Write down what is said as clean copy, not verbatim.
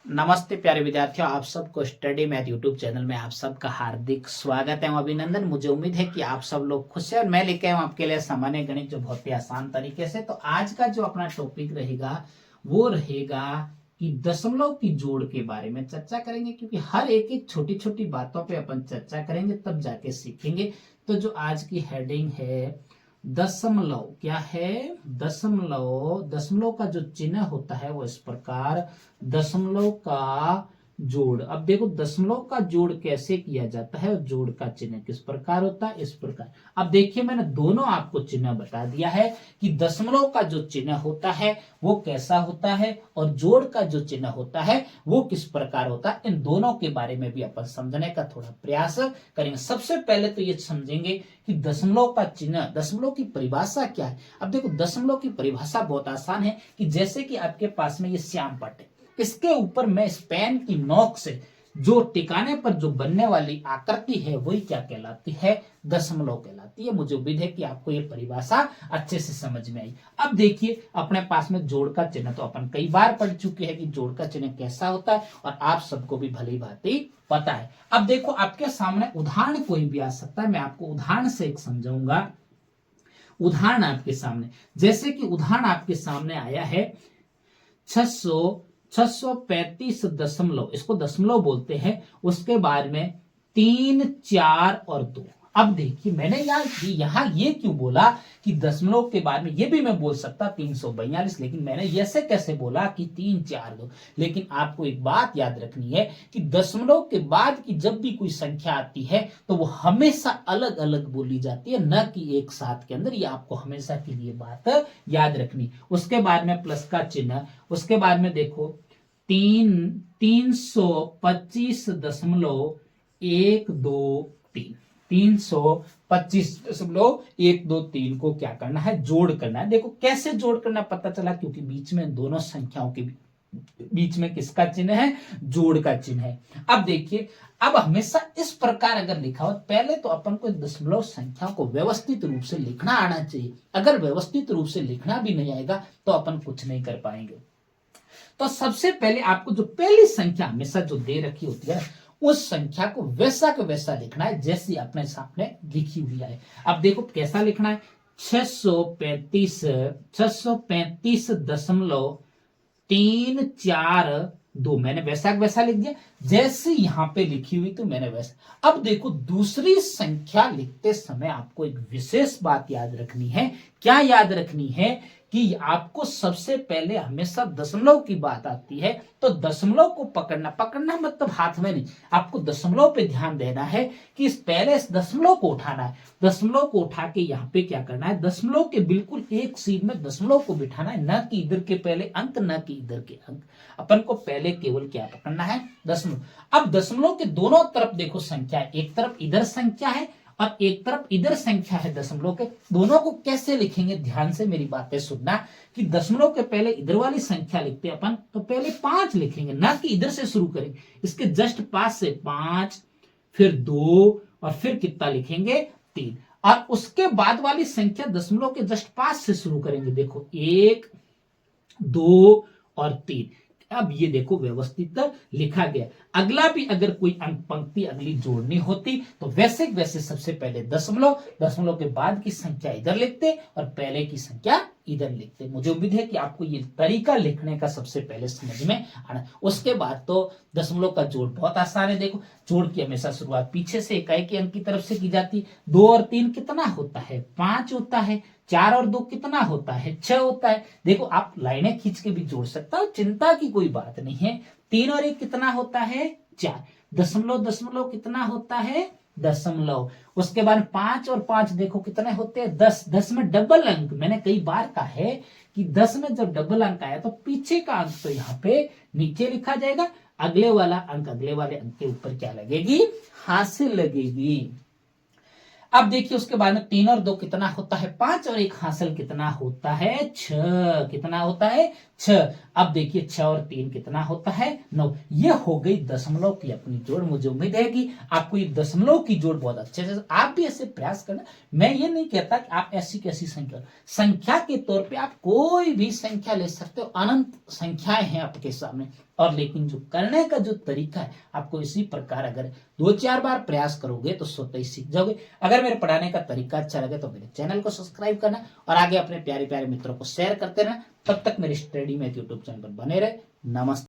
नमस्ते प्यारे विद्यार्थियों, आप सबको स्टडी मैथ यूट्यूब चैनल में आप सबका हार्दिक स्वागत है। अभिनंदन। मुझे उम्मीद है कि आप सब लोग खुश हैं और मैं लेके आया हूं आपके लिए सामान्य गणित जो बहुत ही आसान तरीके से। तो आज का जो अपना टॉपिक रहेगा वो रहेगा कि दशमलव की जोड़ के बारे में चर्चा करेंगे, क्योंकि हर एक एक छोटी छोटी बातों पे अपन चर्चा करेंगे तब जाके सीखेंगे। तो जो आज की हेडिंग है दशमलव, क्या है? दशमलव। दशमलव का जो चिन्ह होता है वो इस प्रकार, दशमलव का जोड़। अब देखो दशमलव का जोड़ कैसे किया जाता है और जोड़ का चिन्ह किस प्रकार होता है, इस प्रकार। अब देखिए मैंने दोनों आपको चिन्ह बता दिया है कि दशमलव का जो चिन्ह होता है वो कैसा होता है और जोड़ का जो चिन्ह होता है वो किस प्रकार होता है। इन दोनों के बारे में भी अपन समझने का थोड़ा प्रयास करेंगे। सबसे पहले तो ये समझेंगे कि दशमलव का चिन्ह, दशमलव की परिभाषा क्या है। अब देखो दशमलव की परिभाषा बहुत आसान है कि जैसे कि आपके पास में ये श्याम पट है, इसके ऊपर मैं इस पेन की नोक से जो टिकाने पर जो बनने वाली आकृति है वही क्या कहलाती है? दशमलव कहलाती है। मुझे उम्मीद है कि आपको ये परिभाषा अच्छे से समझ में आई। अब देखिए अपने पास में जोड़ का चिन्ह तो अपन कई बार पढ़ चुके हैं कि जोड़ का चिन्ह कैसा होता है और आप सबको भी भली भांति पता है। अब देखो आपके सामने उदाहरण कोई भी आ सकता है, मैं आपको उदाहरण से एक समझाऊंगा। उदाहरण आपके सामने, जैसे कि उदाहरण आपके सामने आया है 635 दशमलव, इसको दशमलव बोलते हैं, उसके बाद में 3, 4 और 2। अब देखिए मैंने यहाँ ये क्यों बोला कि दशमलव के बाद में ये भी मैं बोल सकता 342, लेकिन मैंने ऐसे कैसे बोला कि 3, 4, 2। लेकिन आपको एक बात याद रखनी है कि दशमलव के बाद की जब भी कोई संख्या आती है तो वो हमेशा अलग अलग बोली जाती है, न कि एक साथ के अंदर। ये आपको हमेशा के लिए बात याद रखनी। उसके बाद में प्लस का चिन्ह, उसके बाद में देखो 325.123, 325.123 को क्या करना है? जोड़ करना है। देखो कैसे जोड़ करना पता चला, क्योंकि बीच में दोनों संख्याओं के बीच में किसका चिन्ह है? जोड़ का चिन्ह है। अब देखिए, अब हमेशा इस प्रकार अगर लिखा हो, पहले तो अपन को दशमलव संख्या को व्यवस्थित रूप से लिखना आना चाहिए। अगर व्यवस्थित रूप से लिखना भी नहीं आएगा तो अपन कुछ नहीं कर पाएंगे। तो सबसे पहले आपको जो पहली संख्या हमेशा जो दे रखी होती है उस संख्या को वैसा का वैसा लिखना है जैसी अपने सामने लिखी हुई है। अब देखो कैसा लिखना है? 635.342 मैंने वैसा का वैसा लिख दिया, जैसे यहां पे लिखी हुई तो मैंने वैसा। अब देखो दूसरी संख्या लिखते समय आपको एक विशेष बात याद रखनी है। क्या याद रखनी है? कि आपको सबसे पहले हमेशा दशमलव की बात आती है तो दशमलव को पकड़ना मतलब हाथ में नहीं, आपको दशमलव पे ध्यान देना है कि इस पहले इस दशमलव को उठाना है। दशमलव को उठा के यहाँ पे क्या करना है? दशमलव के बिल्कुल एक सीध में दशमलव को बिठाना है, न कि इधर के पहले अंक न कि इधर के अंक। अपन को पहले केवल क्या पकड़ना है? दशमलव। अब दशमलव के दोनों तरफ देखो संख्या है, एक तरफ इधर संख्या है और एक तरफ इधर संख्या है दशमलव के। दोनों को कैसे लिखेंगे? ध्यान से मेरी बातें सुनना कि दशमलव के पहले इधर वाली संख्या लिखते अपन तो पहले 5 लिखेंगे, ना कि इधर से शुरू करेंगे। इसके जस्ट पास से 5, फिर 2 और फिर कितना लिखेंगे? 3। और उसके बाद वाली संख्या दशमलव के जस्ट पास से शुरू करेंगे। देखो 1, 2 और 3। अब ये देखो व्यवस्थित लिखा गया। अगला भी अगर कोई अंक पंक्ति अगली जोड़नी होती तो वैसे सबसे पहले दशमलव के बाद की संख्या इधर लिखते और पहले की संख्या इधर लिखते। मुझे उम्मीद है कि आपको ये तरीका लिखने का सबसे पहले समझ में आना। उसके बाद तो दशमलव का जोड़ बहुत आसान है। देखो जोड़ की हमेशा शुरुआत पीछे से इकाई के अंक की तरफ से की जाती। 2 और 3 कितना होता है? 5 होता है। 4 और 2 कितना होता है? 6 होता है। देखो आप लाइनें खींच के भी जोड़ सकता हो, चिंता की कोई बात नहीं है। 3 और 1 कितना होता है? 4। दशमलव कितना होता है? दशमलव। उसके बाद 5 और 5 देखो कितने होते हैं? 10। 10 में डबल अंक, मैंने कई बार कहा है कि 10 में जब डबल अंक आया तो पीछे का अंक तो यहाँ पे नीचे लिखा जाएगा, अगले वाला अंक अगले वाले अंक के ऊपर क्या लगेगी? हासिल लगेगी। अब देखिए उसके बाद में 3 और 2 कितना होता है? 5 और 1 हासिल कितना होता है? 6। कितना होता है? 6। अब देखिए 6 और 3 कितना होता है 9। ये हो गई दशमलव की अपनी जोड़। मुझे उम्मीद है कि आपको ये दशमलव की जोड़ बहुत अच्छे से, आप भी ऐसे प्रयास करना। मैं ये नहीं कहता कि आप ऐसी कैसी संख्या के तौर पे आप कोई भी संख्या ले सकते हो, अनंत संख्याएं हैं आपके सामने। और लेकिन जो करने का जो तरीका है आपको इसी प्रकार अगर 2-4 बार प्रयास करोगे तो स्वतः ही सीख जाओगे। अगर मेरे पढ़ाने का तरीका अच्छा लगे तो मेरे चैनल को सब्सक्राइब करना और आगे अपने प्यारे प्यारे मित्रों को शेयर करते रहना। तब तक मेरे स्टडी में यूट्यूब चैनल पर बने रहे। नमस्ते।